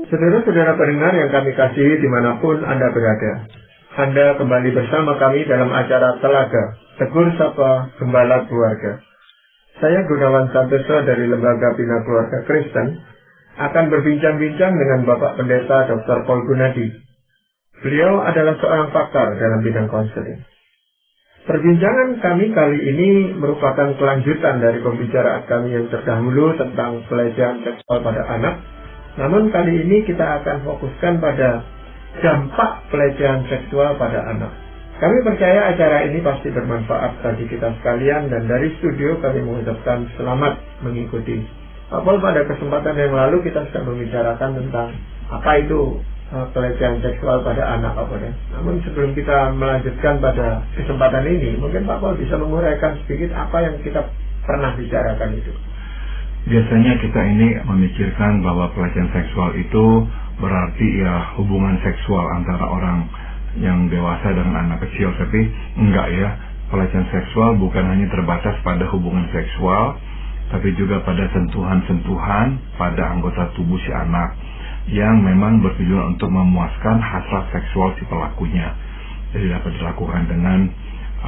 Saudara-saudara pendengar yang kami kasihi dimanapun Anda berada, Anda kembali bersama kami dalam acara Telaga, Tegur Sapa Gembala Keluarga. Saya Gunawan Santoso dari Lembaga Bina Keluarga Kristen akan berbincang-bincang dengan Bapak Pendeta Dr. Paul Gunadi. Beliau adalah seorang pakar dalam bidang konseling. Perbincangan kami kali ini merupakan kelanjutan dari pembicaraan kami yang terdahulu tentang pelecehan seksual pada anak. Namun kali ini kita akan fokuskan pada dampak pelecehan seksual pada anak. Kami percaya acara ini pasti bermanfaat bagi kita sekalian, dan dari studio kami mengucapkan selamat mengikuti. Pak Paul, pada kesempatan yang lalu kita sudah membicarakan tentang apa itu pelecehan seksual pada anak, Pak Paul. Namun sebelum kita melanjutkan pada kesempatan ini, mungkin Pak Paul bisa menguraikan sedikit apa yang kita pernah bicarakan itu. Biasanya kita ini memikirkan bahwa pelecehan seksual itu berarti ya hubungan seksual antara orang yang dewasa dengan anak kecil, tapi enggak ya. Pelecehan seksual bukan hanya terbatas pada hubungan seksual, tapi juga pada sentuhan-sentuhan pada anggota tubuh si anak yang memang bertujuan untuk memuaskan hasrat seksual si pelakunya. Jadi dapat dilakukan dengan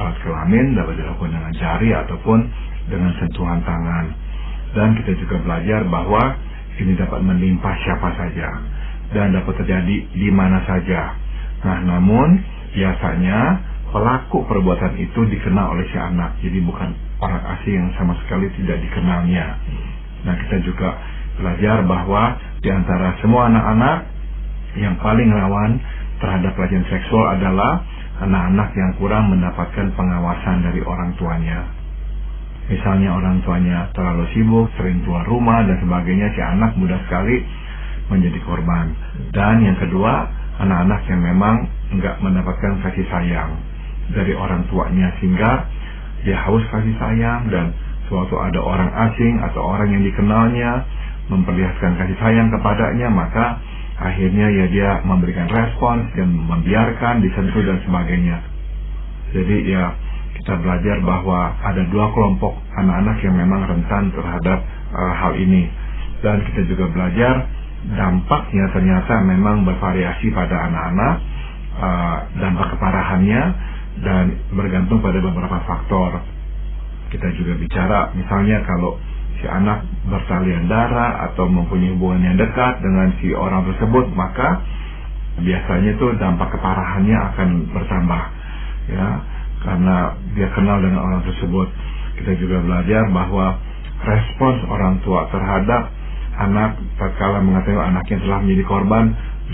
alat kelamin, dapat dilakukan dengan jari ataupun dengan sentuhan tangan. Dan kita juga belajar bahwa ini dapat menimpa siapa saja dan dapat terjadi di mana saja. Nah, namun biasanya pelaku perbuatan itu dikenal oleh si anak, jadi bukan orang asing yang sama sekali tidak dikenalnya. Nah, kita juga belajar bahwa di antara semua anak-anak yang paling rawan terhadap pelecehan seksual adalah anak-anak yang kurang mendapatkan pengawasan dari orang tuanya. Misalnya orang tuanya terlalu sibuk, sering keluar rumah dan sebagainya, si anak mudah sekali menjadi korban. Dan yang kedua, anak-anak yang memang enggak mendapatkan kasih sayang dari orang tuanya, sehingga dia haus kasih sayang, dan suatu ada orang asing atau orang yang dikenalnya memperlihatkan kasih sayang kepadanya, maka akhirnya ya dia memberikan respons dan membiarkan disentuh dan sebagainya. Jadi ya kita belajar bahwa ada dua kelompok anak-anak yang memang rentan terhadap hal ini. Dan kita juga belajar dampaknya ternyata memang bervariasi pada anak-anak, dampak keparahannya, dan bergantung pada beberapa faktor. Kita juga bicara misalnya kalau si anak bersalian darah atau mempunyai hubungan yang dekat dengan si orang tersebut, maka biasanya tuh dampak keparahannya akan bertambah ya, karena dia kenal dengan orang tersebut. Kita juga belajar bahwa respons orang tua terhadap anak tatkala mengetahui anaknya telah menjadi korban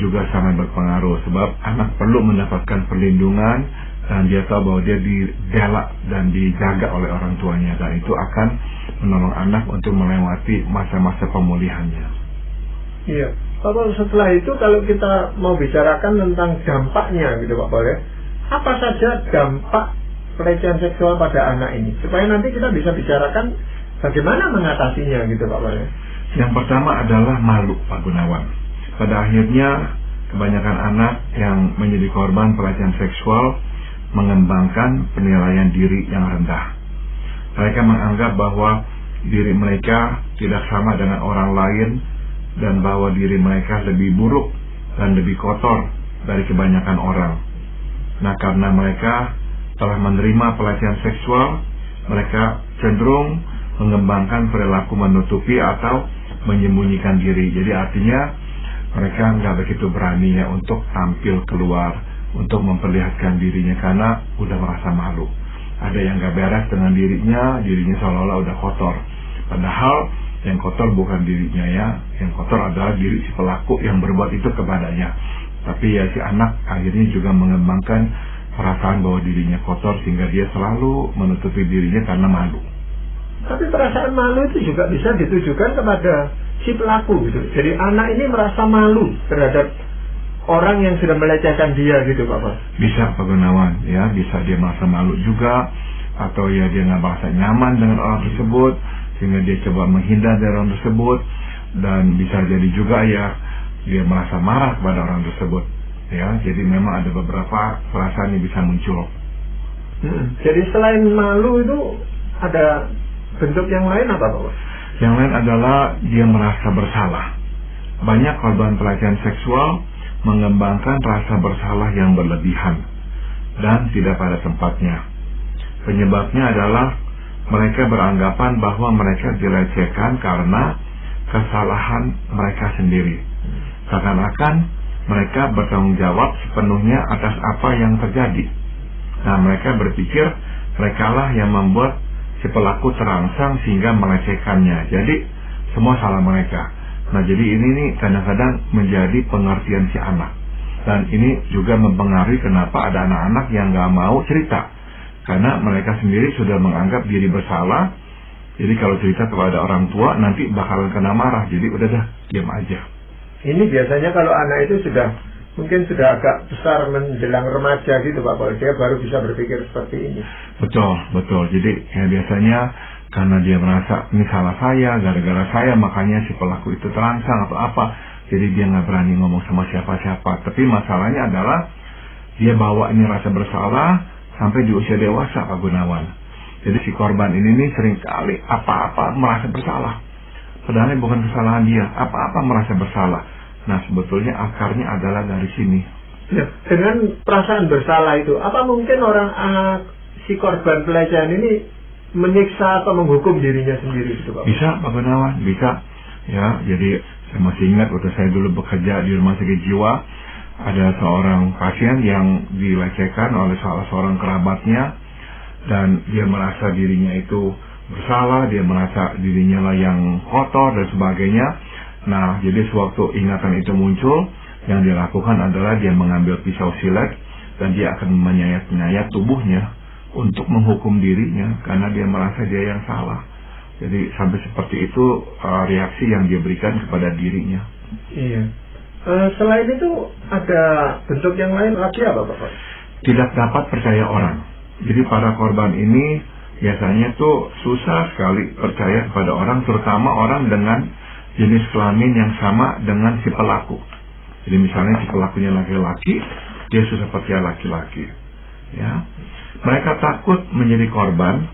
juga sangat berpengaruh, sebab anak perlu mendapatkan perlindungan dan dia tahu bahwa dia dibela dan dijaga oleh orang tuanya, dan itu akan menolong anak untuk melewati masa-masa pemulihannya. Iya, Pak Paul, setelah itu kalau kita mau bicarakan tentang dampaknya gitu Pak Paul ya, apa saja dampak pelecehan seksual pada anak ini, supaya nanti kita bisa bicarakan bagaimana mengatasinya gitu Pak Paul. Yang pertama adalah malu, Pak Gunawan. Pada akhirnya kebanyakan anak yang menjadi korban pelecehan seksual mengembangkan penilaian diri yang rendah. Mereka menganggap bahwa diri mereka tidak sama dengan orang lain, dan bahwa diri mereka lebih buruk dan lebih kotor dari kebanyakan orang. Nah, karena mereka telah menerima pelecehan seksual, mereka cenderung mengembangkan perilaku menutupi atau menyembunyikan diri. Jadi artinya mereka nggak begitu berani ya untuk tampil keluar, untuk memperlihatkan dirinya karena udah merasa malu. Ada yang nggak beres dengan dirinya seolah-olah udah kotor. Padahal yang kotor bukan dirinya ya, yang kotor adalah diri si pelaku yang berbuat itu kepadanya. Tapi ya si anak akhirnya juga mengembangkan perasaan bahwa dirinya kotor, sehingga dia selalu menutupi dirinya karena malu. Tapi perasaan malu itu juga bisa ditujukan kepada si pelaku gitu. Jadi anak ini merasa malu terhadap orang yang sudah melecehkan dia gitu Pak Pak. Bisa Pak Gunawan ya, bisa dia merasa malu juga, atau ya dia nggak merasa nyaman dengan orang tersebut sehingga dia coba menghindar dari orang tersebut, dan bisa jadi juga ya dia merasa marah kepada orang tersebut ya. Jadi memang ada beberapa perasaan yang bisa muncul. Jadi selain malu itu ada bentuk yang lain apa Pak? Yang lain adalah dia merasa bersalah. Banyak korban pelecehan seksual mengembangkan rasa bersalah yang berlebihan dan tidak pada tempatnya. Penyebabnya adalah mereka beranggapan bahwa mereka dilecehkan karena kesalahan mereka sendiri. Seakan-akan mereka bertanggung jawab sepenuhnya atas apa yang terjadi. Nah, mereka berpikir merekalah yang membuat si pelaku terangsang sehingga melecehkannya. Jadi semua salah mereka. Nah, jadi ini nih kadang-kadang menjadi pengertian si anak. Dan ini juga mempengaruhi kenapa ada anak-anak yang gak mau cerita. Karena mereka sendiri sudah menganggap diri bersalah. Jadi kalau cerita kepada orang tua nanti bakalan kena marah. Jadi udah dah, diam aja. Ini biasanya kalau anak itu mungkin sudah agak besar menjelang remaja gitu Pak Paul, dia baru bisa berpikir seperti ini. Betul. Jadi ya biasanya karena dia merasa ini salah saya, gara-gara saya makanya si pelaku itu terangsang atau apa. Jadi dia nggak berani ngomong sama siapa-siapa. Tapi masalahnya adalah dia bawa ini rasa bersalah sampai di usia dewasa, Pak Gunawan. Jadi si korban ini nih seringkali apa-apa merasa bersalah. Padahal bukan kesalahan dia, apa-apa merasa bersalah. Nah, sebetulnya akarnya adalah dari sini. Ya, dengan perasaan bersalah itu, apa mungkin si korban pelecehan ini menyiksa atau menghukum dirinya sendiri gitu Pak? Bisa, Pak Gunawan, bisa. Ya, jadi saya masih ingat waktu saya dulu bekerja di rumah sakit jiwa, ada seorang pasien yang dilecehkan oleh salah seorang kerabatnya, dan dia merasa dirinya itu bersalah, dia merasa dirinya lah yang kotor dan sebagainya. Nah, jadi sewaktu ingatan itu muncul, yang dilakukan adalah dia mengambil pisau silet dan dia akan menyayat-nyayat tubuhnya untuk menghukum dirinya karena dia merasa dia yang salah. Jadi sampai seperti itu reaksi yang dia berikan kepada dirinya. Iya. Selain itu ada bentuk yang lain lagi apa Bapak? Tidak dapat percaya orang. Jadi para korban ini biasanya tuh susah sekali percaya kepada orang, terutama orang dengan jenis kelamin yang sama dengan si pelaku. Jadi misalnya si pelakunya laki-laki, dia susah percaya laki-laki. Ya, mereka takut menjadi korban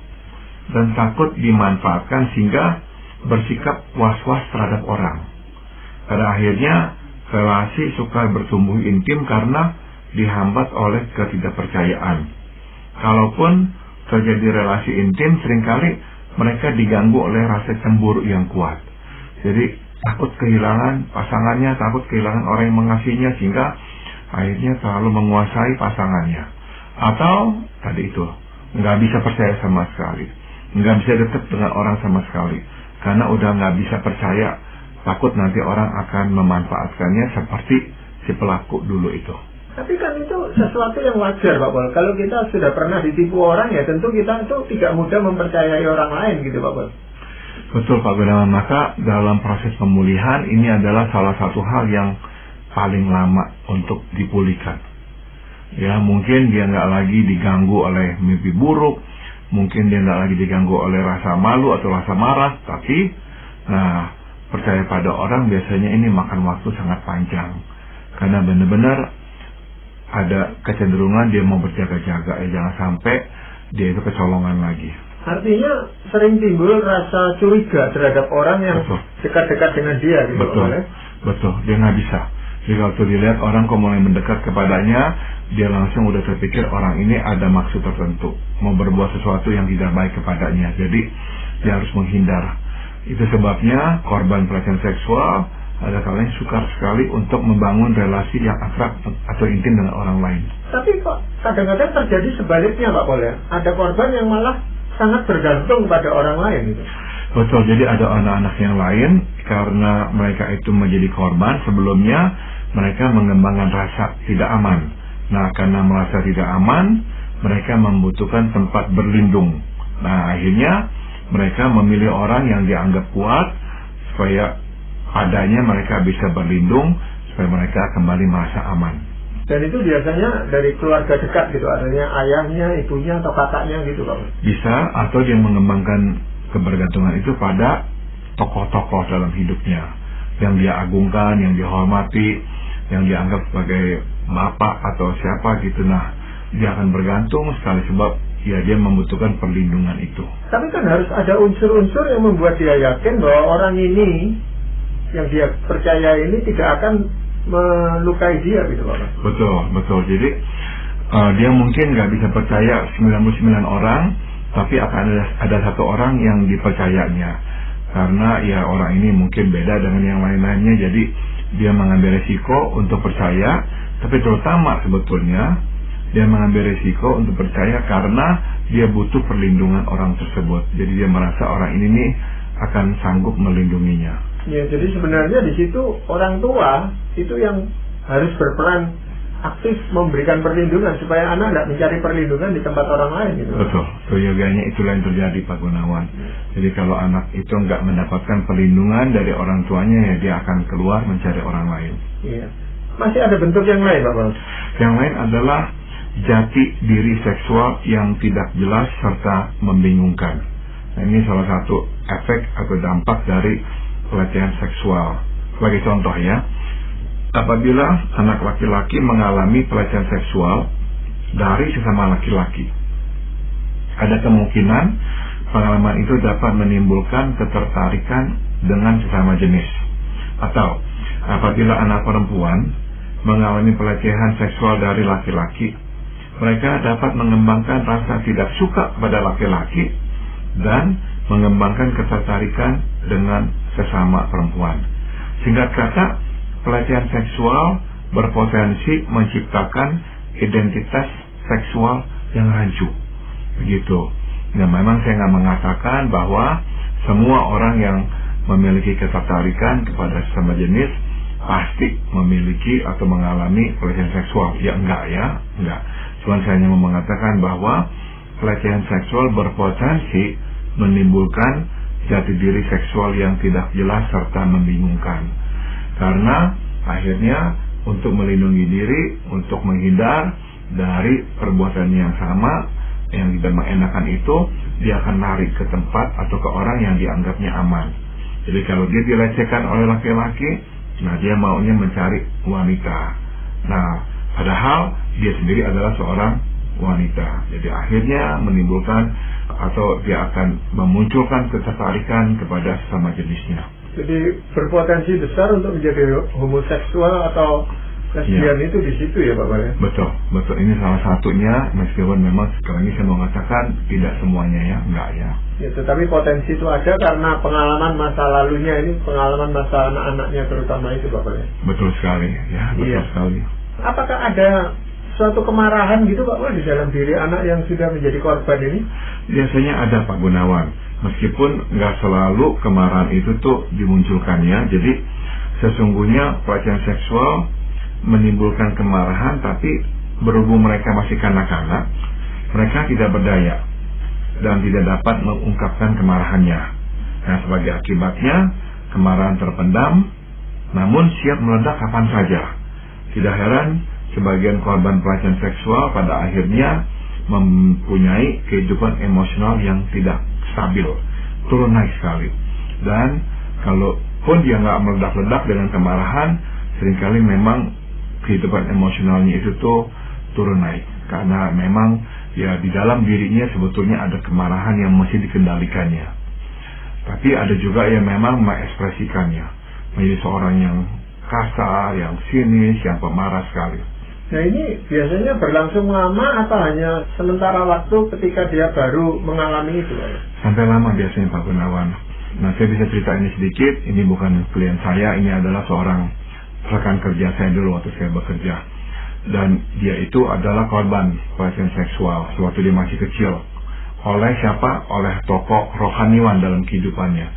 dan takut dimanfaatkan sehingga bersikap was-was terhadap orang. Pada akhirnya relasi suka bertumbuh intim karena dihambat oleh ketidakpercayaan. Kalaupun terjadi relasi intim, seringkali mereka diganggu oleh rasa cemburu yang kuat. Jadi takut kehilangan pasangannya, takut kehilangan orang yang mengasihinya, sehingga akhirnya selalu menguasai pasangannya. Atau tadi itu, nggak bisa percaya sama sekali, nggak bisa dekat dengan orang sama sekali, karena udah nggak bisa percaya, takut nanti orang akan memanfaatkannya seperti si pelaku dulu itu. Tapi kan itu sesuatu yang wajar Pak Paul. Kalau kita sudah pernah ditipu orang, ya tentu kita itu tidak mudah mempercayai orang lain gitu Pak Paul. Betul Pak Gunawan, maka dalam proses pemulihan ini adalah salah satu hal yang paling lama untuk dipulihkan. Ya, mungkin dia nggak lagi diganggu oleh mimpi buruk, mungkin dia nggak lagi diganggu oleh rasa malu atau rasa marah, tapi percaya pada orang biasanya ini makan waktu sangat panjang. Karena benar-benar ada kecenderungan dia mau berjaga-jaga, jangan sampai dia itu kecolongan lagi. Artinya sering timbul rasa curiga terhadap orang yang dekat-dekat dengan dia gitu. Betul, dia nggak bisa. Jadi kalau dilihat orang kok mulai mendekat kepadanya, dia langsung udah terpikir orang ini ada maksud tertentu, mau berbuat sesuatu yang tidak baik kepadanya. Jadi dia harus menghindar. Itu sebabnya korban pelecehan seksual ada kalanya sukar sekali untuk membangun relasi yang akrab atau intim dengan orang lain. Tapi kok kadang-kadang terjadi sebaliknya Pak Paul ya? Ada korban yang malah sangat bergantung pada orang lain gitu. Betul, jadi ada anak-anak yang lain karena mereka itu menjadi korban sebelumnya, mereka mengembangkan rasa tidak aman. Nah, karena merasa tidak aman, mereka membutuhkan tempat berlindung. Nah, akhirnya mereka memilih orang yang dianggap kuat supaya padanya mereka bisa berlindung, supaya mereka kembali merasa aman. Dan itu biasanya dari keluarga dekat gitu, artinya ayahnya, ibunya, atau kakaknya gitu Pak. Bisa, atau dia mengembangkan kebergantungan itu pada tokoh-tokoh dalam hidupnya yang dia agungkan, yang dihormati, yang dianggap sebagai bapak atau siapa gitu. Nah, dia akan bergantung sekali sebab ya dia membutuhkan perlindungan itu. Tapi kan harus ada unsur-unsur yang membuat dia yakin bahwa orang ini yang dia percaya ini tidak akan melukai dia gitu Pak. Betul. Jadi dia mungkin nggak bisa percaya 99 orang, tapi akan ada satu orang yang dipercayanya. Karena ya orang ini mungkin beda dengan yang lain-lainnya, jadi dia mengambil resiko untuk percaya. Tapi terutama sebetulnya dia mengambil resiko untuk percaya karena dia butuh perlindungan orang tersebut. Jadi dia merasa orang ini nih akan sanggup melindunginya. Ya, jadi sebenarnya di situ orang tua itu yang harus berperan aktif memberikan perlindungan supaya anak tidak mencari perlindungan di tempat orang lain gitu. Betul, yogyanya itulah yang terjadi Pak Gunawan. Jadi kalau anak itu nggak mendapatkan perlindungan dari orang tuanya, ya dia akan keluar mencari orang lain. Iya. Masih ada bentuk yang lain Pak? Yang lain adalah jati diri seksual yang tidak jelas serta membingungkan. Nah, ini salah satu efek atau dampak dari pelecehan seksual. Sebagai contoh ya, apabila anak laki-laki mengalami pelecehan seksual dari sesama laki-laki, ada kemungkinan pengalaman itu dapat menimbulkan ketertarikan dengan sesama jenis. Atau apabila anak perempuan mengalami pelecehan seksual dari laki-laki, mereka dapat mengembangkan rasa tidak suka pada laki-laki dan mengembangkan ketertarikan dengan sesama perempuan. Singkat kata, pelecehan seksual berpotensi menciptakan identitas seksual yang rancu. Begitu. Nah, memang saya nggak mengatakan bahwa semua orang yang memiliki ketertarikan kepada sesama jenis pasti memiliki atau mengalami pelecehan seksual. Ya enggak. Cuma saya hanya mau mengatakan bahwa pelecehan seksual berpotensi menimbulkan jati diri seksual yang tidak jelas serta membingungkan. Karena akhirnya untuk melindungi diri, untuk menghindar dari perbuatan yang sama, yang tidak mengenakan itu, dia akan lari ke tempat atau ke orang yang dianggapnya aman. Jadi kalau dia dilecehkan oleh laki-laki, nah dia maunya mencari wanita. Nah, padahal dia sendiri adalah seorang wanita. Jadi akhirnya menimbulkan atau dia akan memunculkan ketertarikan kepada sesama jenisnya. Jadi berpotensi besar untuk menjadi homoseksual atau lesbian itu di situ ya Pak ya? Betul. Ini salah satunya, meskipun memang sekarang ini saya mau mengatakan tidak semuanya ya, enggak ya. Ya, tetapi potensi itu ada karena pengalaman masa lalunya ini, pengalaman masa anak-anaknya terutama itu Pak ya? Betul sekali ya, betul sekali. Apakah ada suatu kemarahan gitu Pak di dalam diri anak yang sudah menjadi korban ini? Biasanya ada Pak Gunawan. Meskipun nggak selalu kemarahan itu tuh dimunculkannya. Jadi sesungguhnya pelecehan seksual menimbulkan kemarahan, tapi berhubung mereka masih kanak-kanak, mereka tidak berdaya dan tidak dapat mengungkapkan kemarahannya. Nah, sebagai akibatnya kemarahan terpendam, namun siap meledak kapan saja. Tidak heran sebagian korban pelecehan seksual pada akhirnya mempunyai kehidupan emosional yang tidak stabil, turun naik sekali. Dan kalaupun dia nggak meledak-ledak dengan kemarahan, seringkali memang kehidupan emosionalnya itu tuh turun naik, karena memang ya di dalam dirinya sebetulnya ada kemarahan yang mesti dikendalikannya. Tapi ada juga yang memang mengekspresikannya menjadi seorang yang kasar, yang sinis, yang pemarah sekali. Nah, ini biasanya berlangsung lama atau hanya sementara waktu ketika dia baru mengalami itu? Sampai lama biasanya Pak Gunawan. Nah, saya bisa cerita ini sedikit. Ini bukan klien saya, ini adalah seorang rekan kerja saya dulu waktu saya bekerja. Dan dia itu adalah korban pelecehan seksual sewaktu dia masih kecil. Oleh siapa? Oleh tokoh rohaniwan dalam kehidupannya.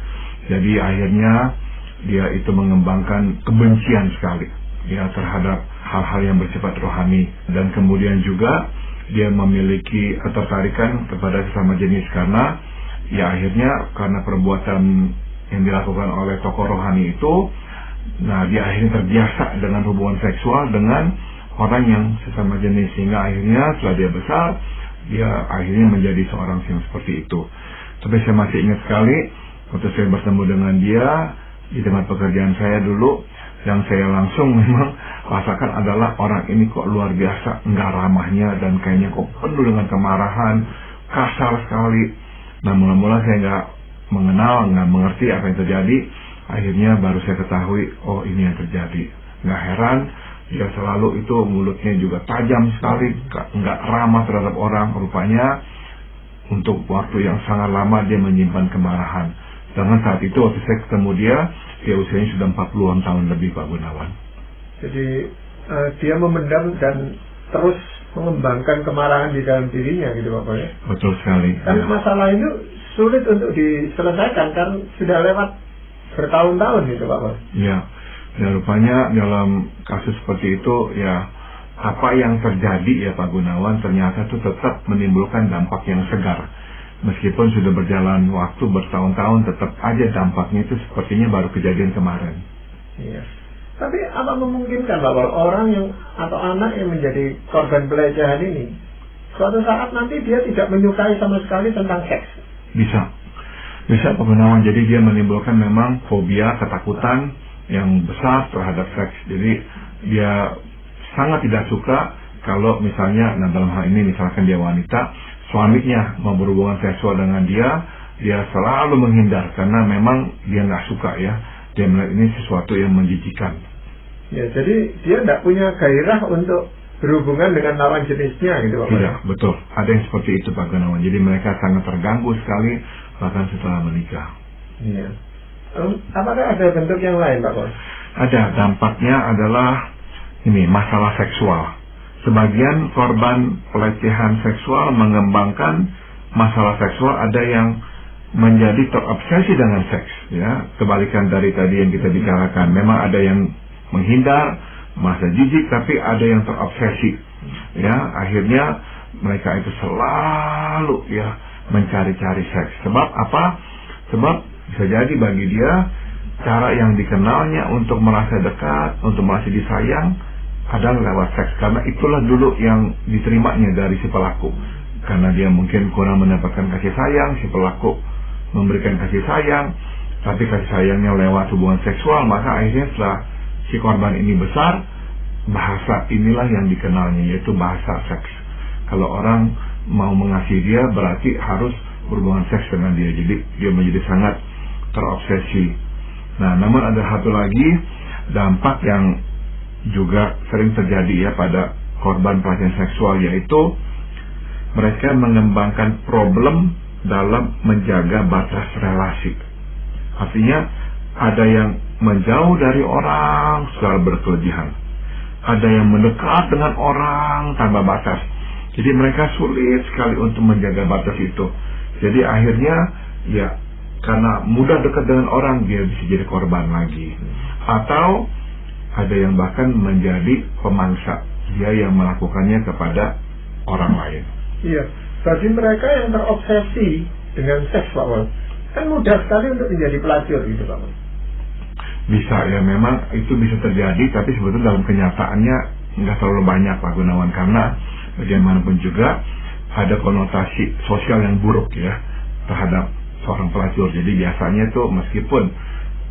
Jadi akhirnya dia itu mengembangkan kebencian sekali ya terhadap hal-hal yang bersifat rohani, dan kemudian juga dia memiliki ketertarikan kepada sesama jenis karena ya akhirnya karena perbuatan yang dilakukan oleh tokoh rohani itu, nah dia akhirnya terbiasa dengan hubungan seksual dengan orang yang sesama jenis, sehingga akhirnya setelah dia besar dia akhirnya menjadi seorang yang seperti itu. Tapi saya masih ingat sekali waktu saya bertemu dengan dia di tempat pekerjaan saya dulu, yang saya langsung memang rasakan adalah orang ini kok luar biasa nggak ramahnya, dan kayaknya kok penuh dengan kemarahan, kasar sekali. Nah, mula-mula saya nggak mengenal, nggak mengerti apa yang terjadi. Akhirnya baru saya ketahui, oh ini yang terjadi. Nggak heran, dia selalu itu mulutnya juga tajam sekali, nggak ramah terhadap orang. Rupanya untuk waktu yang sangat lama dia menyimpan kemarahan. Sedangkan saat itu waktu saya ketemu dia usianya sudah 40-an tahun lebih, Pak Gunawan. Jadi dia memendam dan terus mengembangkan kemarahan di dalam dirinya gitu Pak ya? Betul sekali. Kan masalah itu sulit untuk diselesaikan kan sudah lewat bertahun-tahun gitu Pak. Iya. Ya, rupanya dalam kasus seperti itu ya apa yang terjadi ya Pak Gunawan ternyata itu tetap menimbulkan dampak yang segar. Meskipun sudah berjalan waktu bertahun-tahun tetap aja dampaknya itu sepertinya baru kejadian kemarin. Iya. Tapi apa memungkinkan bahwa orang yang atau anak yang menjadi korban pelecehan ini suatu saat nanti dia tidak menyukai sama sekali tentang seks? Bisa Pak Gunawan. Jadi dia menimbulkan memang fobia, ketakutan yang besar terhadap seks. Jadi dia sangat tidak suka kalau misalnya, nah dalam hal ini misalkan dia wanita, suaminya mau berhubungan seksual dengan dia selalu menghindar karena memang dia nggak suka ya. Dia melihat ini sesuatu yang menjijikan. Ya, jadi dia tidak punya gairah untuk berhubungan dengan lawan jenisnya gitu Pak. Tidak, betul. Ada yang seperti itu Pak Gunawan. Jadi mereka sangat terganggu sekali bahkan setelah menikah. Iya. Apakah ada bentuk yang lain Pak? Ada. Dampaknya adalah ini masalah seksual. Sebagian korban pelecehan seksual mengembangkan masalah seksual, ada yang menjadi terobsesi dengan seks ya, kebalikan dari tadi yang kita bicarakan. Memang ada yang menghindar, merasa jijik, tapi ada yang terobsesi ya, akhirnya mereka itu selalu ya mencari-cari seks. Sebab apa? Sebab bisa jadi bagi dia cara yang dikenalnya untuk merasa dekat, untuk merasa disayang adalah lewat seks, karena itulah dulu yang diterimanya dari si pelaku. Karena dia mungkin kurang mendapatkan kasih sayang, si pelaku memberikan kasih sayang, tapi kasih sayangnya lewat hubungan seksual, maka akhirnya setelah si korban ini besar, bahasa inilah yang dikenalnya, yaitu bahasa seks. Kalau orang mau mengasihi dia, berarti harus berhubungan seks dengan dia. Jadi dia menjadi sangat terobsesi. Nah, namun ada satu lagi dampak yang juga sering terjadi ya pada korban pelecehan seksual, yaitu mereka mengembangkan problem dalam menjaga batas relasi. Artinya ada yang menjauh dari orang secara berkelebihan, ada yang mendekat dengan orang tanpa batas. Jadi mereka sulit sekali untuk menjaga batas itu. Jadi akhirnya ya karena mudah dekat dengan orang, dia bisa jadi korban lagi. Atau ada yang bahkan menjadi pemangsa, dia yang melakukannya kepada orang lain. Iya, bagi mereka yang terobsesi dengan seks Pak Wal, kan mudah sekali untuk menjadi pelacur gitu Pak Wal. Bisa ya, memang itu bisa terjadi, tapi sebetulnya dalam kenyataannya nggak terlalu banyak Pak Gunawan, karena bagaimanapun juga ada konotasi sosial yang buruk ya terhadap seorang pelacur. Jadi biasanya tuh meskipun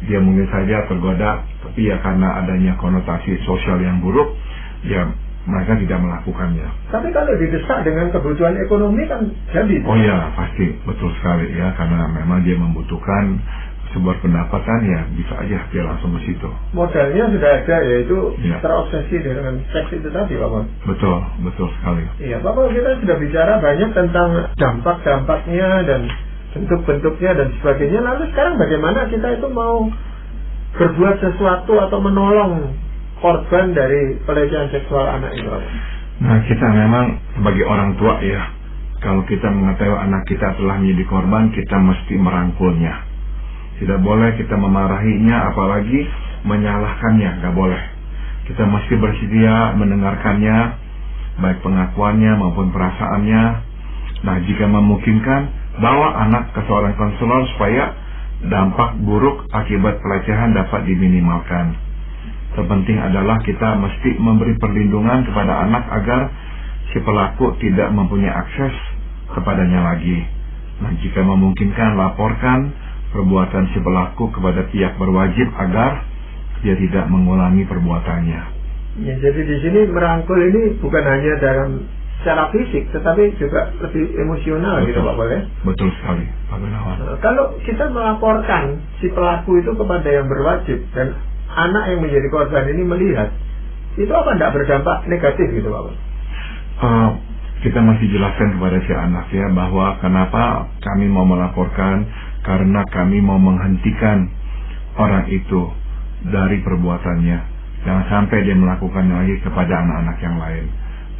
dia mungkin saja tergoda, tapi ya karena adanya konotasi sosial yang buruk, ya mereka tidak melakukannya. Tapi kalau didesak dengan kebutuhan ekonomi kan jadi. Oh ya, pasti, betul sekali ya, karena memang dia membutuhkan sebuah pendapatan, ya bisa aja dia langsung ke situ. Modalnya sudah ada, yaitu ya, terobsesi dengan seks itu tadi Pak Mon. Betul, betul sekali. Iya Pak Mon, kita sudah bicara banyak tentang dampak-dampaknya dan bentuk-bentuknya dan sebagainya. Lalu sekarang bagaimana kita itu mau berbuat sesuatu atau menolong korban dari pelecehan seksual anak itu? Nah, kita memang sebagai orang tua ya, kalau kita mengetahui anak kita telah menjadi korban, kita mesti merangkulnya. Tidak boleh kita memarahinya, apalagi menyalahkannya, nggak boleh. Kita mesti bersedia mendengarkannya, baik pengakuannya maupun perasaannya. Nah, jika memungkinkan, bawa anak ke seorang konselor supaya dampak buruk akibat pelecehan dapat diminimalkan. Terpenting adalah kita mesti memberi perlindungan kepada anak agar si pelaku tidak mempunyai akses kepadanya lagi. Nah, jika memungkinkan, laporkan perbuatan si pelaku kepada pihak berwajib agar dia tidak mengulangi perbuatannya. Ya, jadi di sini merangkul ini bukan hanya dalam secara fisik, tetapi juga lebih emosional gitu Pak Boleh. Betul sekali Pak Gunawan. Kalau kita melaporkan si pelaku itu kepada yang berwajib dan anak yang menjadi korban ini melihat, itu apa tidak berdampak negatif gitu Pak Boleh? Kita masih jelaskan kepada si anak ya bahwa kenapa kami mau melaporkan, karena kami mau menghentikan orang itu dari perbuatannya, jangan sampai dia melakukannya lagi kepada anak-anak yang lain.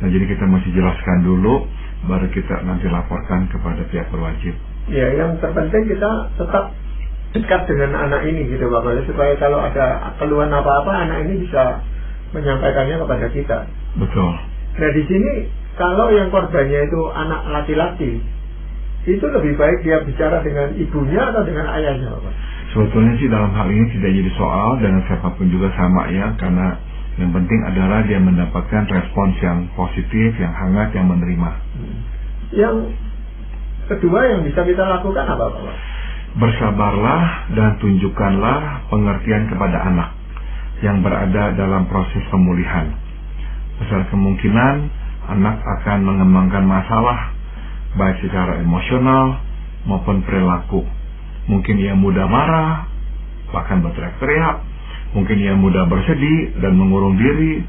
Nah, jadi kita mesti jelaskan dulu, baru kita nanti laporkan kepada pihak berwajib. Ya, yang terpenting kita tetap dekat dengan anak ini gitu Pak Boleh, supaya kalau ada keluhan apa-apa anak ini bisa menyampaikannya kepada kita. Betul. Nah, di sini kalau yang korbannya itu anak laki-laki, itu lebih baik dia bicara dengan ibunya atau dengan ayahnya Pak? Sebetulnya sih dalam hal ini tidak jadi soal, dengan siapapun juga sama ya, karena yang penting adalah dia mendapatkan respons yang positif, yang hangat, yang menerima. Yang kedua yang bisa kita lakukan apa Pak? Bersabarlah dan tunjukkanlah pengertian kepada anak yang berada dalam proses pemulihan. Besar kemungkinan anak akan mengembangkan masalah baik secara emosional maupun perilaku. Mungkin ia mudah marah, bahkan berteriak-teriak. Mungkin ia mudah bersedih dan mengurung diri.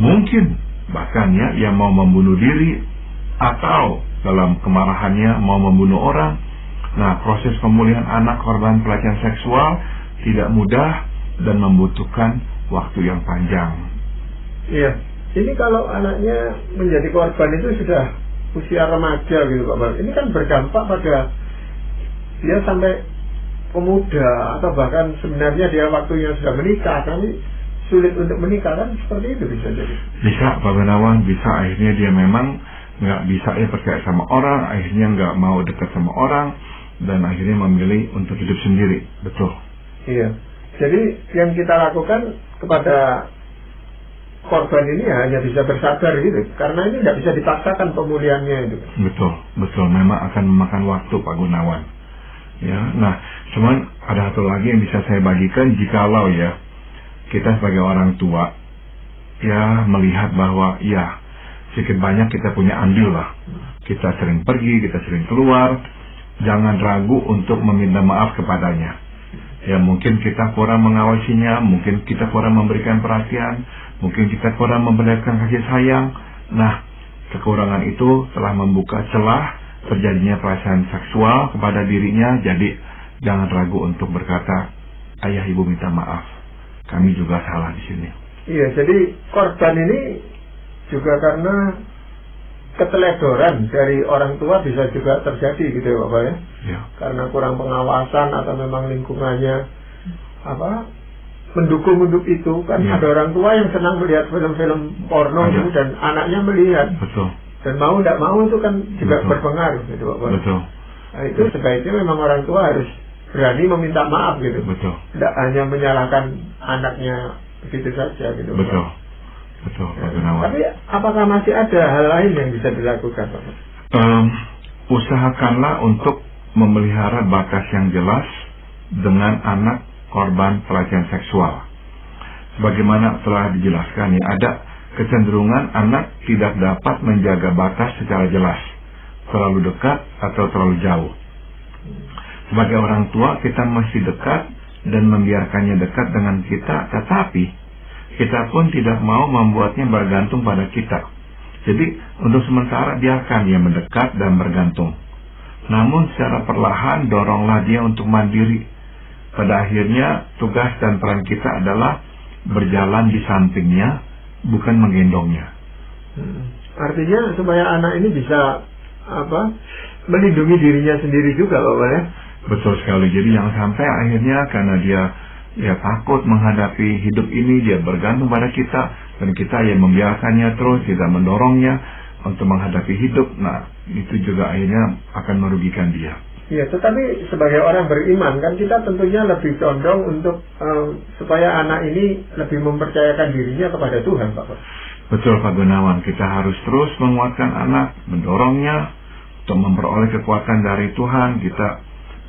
Mungkin bahkan ya ia mau membunuh diri, atau dalam kemarahannya mau membunuh orang. Nah, proses pemulihan anak korban pelecehan seksual tidak mudah dan membutuhkan waktu yang panjang. Iya, ini kalau anaknya menjadi korban itu sudah usia remaja gitu Pak Bal. Ini kan berdampak pada dia sampai pemuda, atau bahkan sebenarnya dia waktunya sudah menikah tapi sulit untuk menikah, kan seperti itu bisa jadi. Bisa Pak Gunawan, bisa akhirnya dia memang nggak bisa ya percaya sama orang, akhirnya nggak mau dekat sama orang, dan akhirnya memilih untuk hidup sendiri. Betul. Iya. Jadi yang kita lakukan kepada korban ini hanya bisa bersabar gitu, karena ini tidak bisa dipaksakan pemulihannya itu. Betul, betul. Memang akan memakan waktu Pak Gunawan. Ya, nah, cuman ada satu lagi yang bisa saya bagikan, jikalau ya kita sebagai orang tua ya melihat bahwa ya sedikit banyak kita punya andil lah. Kita sering pergi, kita sering keluar, jangan ragu untuk meminta maaf kepadanya. Ya, mungkin kita kurang mengawasinya, mungkin kita kurang memberikan perhatian, mungkin kita kurang memberikan kasih sayang. Nah, kekurangan itu telah membuka celah terjadinya pelecehan seksual kepada dirinya. Jadi jangan ragu untuk berkata, ayah ibu minta maaf, kami juga salah di sini. Iya, jadi korban ini juga karena keteledoran dari orang tua bisa juga terjadi gitu ya Bapak ya. Ya. Karena kurang pengawasan atau memang lingkungannya mendukung untuk itu kan. Ya. Ada orang tua yang senang melihat film-film porno itu dan anaknya melihat. Betul. Dan mau tidak mau itu kan juga berpengaruh gitu Bapak. Betul. Nah, itu sebaiknya memang orang tua harus berani meminta maaf gitu. Betul. Tidak hanya menyalahkan anaknya begitu saja gitu. Betul. Betul, Pak Gunawan. Tapi apakah masih ada hal lain yang bisa dilakukan, Pak? Usahakanlah untuk memelihara batas yang jelas dengan anak korban pelecehan seksual. Sebagaimana telah dijelaskan ya, ada kecenderungan anak tidak dapat menjaga batas secara jelas, terlalu dekat atau terlalu jauh. Sebagai orang tua, kita mesti dekat dan membiarkannya dekat dengan kita, tetapi kita pun tidak mau membuatnya bergantung pada kita. Jadi, untuk sementara biarkan dia mendekat dan bergantung. Namun, secara perlahan doronglah dia untuk mandiri. Pada akhirnya, tugas dan peran kita adalah berjalan di sampingnya, bukan menggendongnya. Artinya, supaya anak ini bisa melindungi dirinya sendiri juga, Bapak ya? Betul sekali. Jadi, jangan sampai akhirnya karena dia takut menghadapi hidup ini, dia bergantung pada kita, dan kita yang membiarkannya terus, tidak mendorongnya untuk menghadapi hidup. Nah, itu juga akhirnya akan merugikan dia. Ya, tetapi sebagai orang beriman kan kita tentunya lebih condong untuk supaya anak ini lebih mempercayakan dirinya kepada Tuhan, Pak. Betul, Pak Gunawan. Kita harus terus menguatkan anak, mendorongnya untuk memperoleh kekuatan dari Tuhan. Kita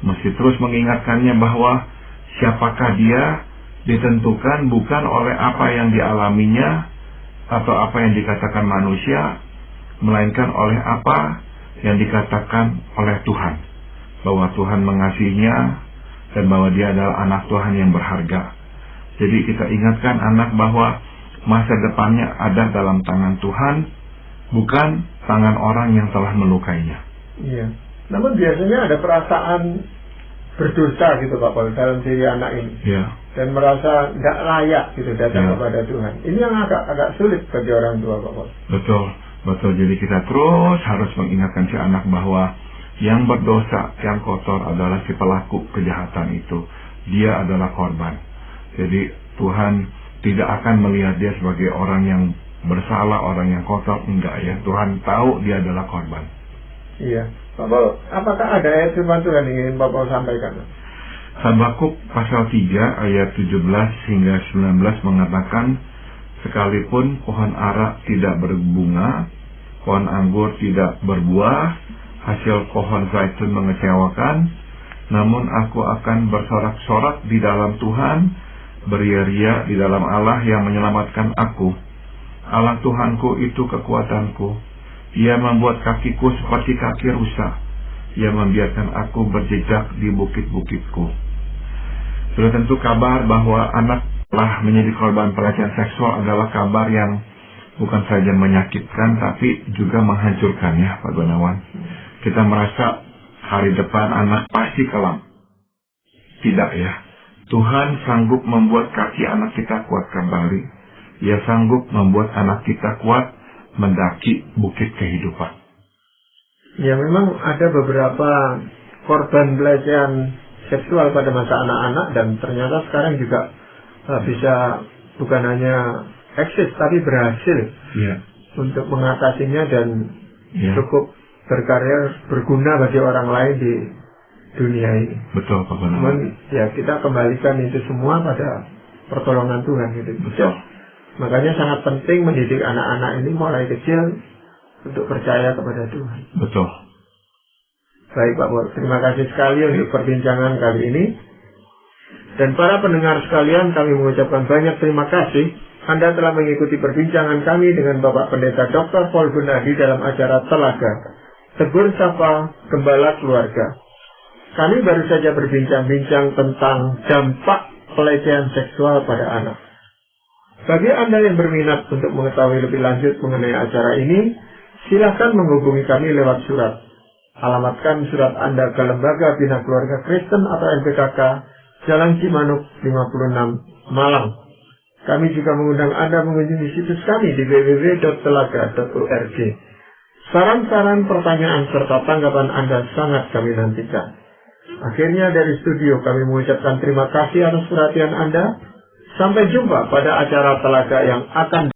mesti terus mengingatkannya bahwa siapakah dia ditentukan bukan oleh apa yang dialaminya atau apa yang dikatakan manusia, melainkan oleh apa yang dikatakan oleh Tuhan, bahwa Tuhan mengasihinya dan bahwa dia adalah anak Tuhan yang berharga. Jadi kita ingatkan anak bahwa masa depannya ada dalam tangan Tuhan, bukan tangan orang yang telah melukainya. Iya. Namun biasanya ada perasaan berdosa gitu Pak Paul dalam diri anak ini. Iya. Dan merasa nggak layak gitu datang Ya. kepada Tuhan. Ini yang agak sulit bagi orang tua Pak Paul. Betul. Jadi kita terus harus mengingatkan si anak bahwa yang berdosa, yang kotor adalah si pelaku kejahatan itu. Dia adalah korban. Jadi Tuhan tidak akan melihat dia sebagai orang yang bersalah, orang yang kotor. Enggak ya. Tuhan tahu dia adalah korban. Iya. Pak Paul, apakah ada ayat firman Tuhan yang ingin Pak Paul sampaikan? Habakuk pasal 3 ayat 17 hingga 19 mengatakan, sekalipun pohon ara tidak berbunga, pohon anggur tidak berbuah, hasil pohon zaitun mengecewakan, namun aku akan bersorak-sorak di dalam Tuhan, beria-ria di dalam Allah yang menyelamatkan aku. Allah Tuhanku itu kekuatanku. Ia membuat kakiku seperti kaki rusa. Ia membiarkan aku berjejak di bukit-bukitku. Sudah tentu kabar bahwa anak telah menjadi korban pelecehan seksual adalah kabar yang bukan saja menyakitkan, tapi juga menghancurkan ya Pak Gunawan. Kita merasa hari depan anak pasti kelam. Tidak ya. Tuhan sanggup membuat kaki anak kita kuat kembali. Ia sanggup membuat anak kita kuat mendaki bukit kehidupan. Ya memang ada beberapa korban pelecehan seksual pada masa anak-anak dan ternyata sekarang juga bisa bukan hanya eksis tapi berhasil untuk mengatasinya dan cukup berkarya berguna bagi orang lain di dunia ini. Betul Pak Gunawan. Namun ya kita kembalikan itu semua pada pertolongan Tuhan gitu. Betul. Makanya sangat penting mendidik anak-anak ini mulai kecil untuk percaya kepada Tuhan. Betul. Baik Pak Paul, terima kasih sekali untuk perbincangan kali ini. Dan para pendengar sekalian, kami mengucapkan banyak terima kasih. Anda telah mengikuti perbincangan kami dengan Bapak Pendeta Dr. Paul Gunadi dalam acara Telaga, Tegur Sapa Gembala Keluarga. Kami baru saja berbincang-bincang tentang dampak pelecehan seksual pada anak. Bagi Anda yang berminat untuk mengetahui lebih lanjut mengenai acara ini, silakan menghubungi kami lewat surat. Alamatkan surat Anda ke Lembaga Bina Keluarga Kristen atau LBKK, Jalan Cimanuk 56, Malang. Kami juga mengundang Anda mengunjungi situs kami di www.telaga.org. Saran-saran, pertanyaan, serta tanggapan Anda sangat kami nantikan. Akhirnya dari studio kami mengucapkan terima kasih atas perhatian Anda. Sampai jumpa pada acara Telaga yang akan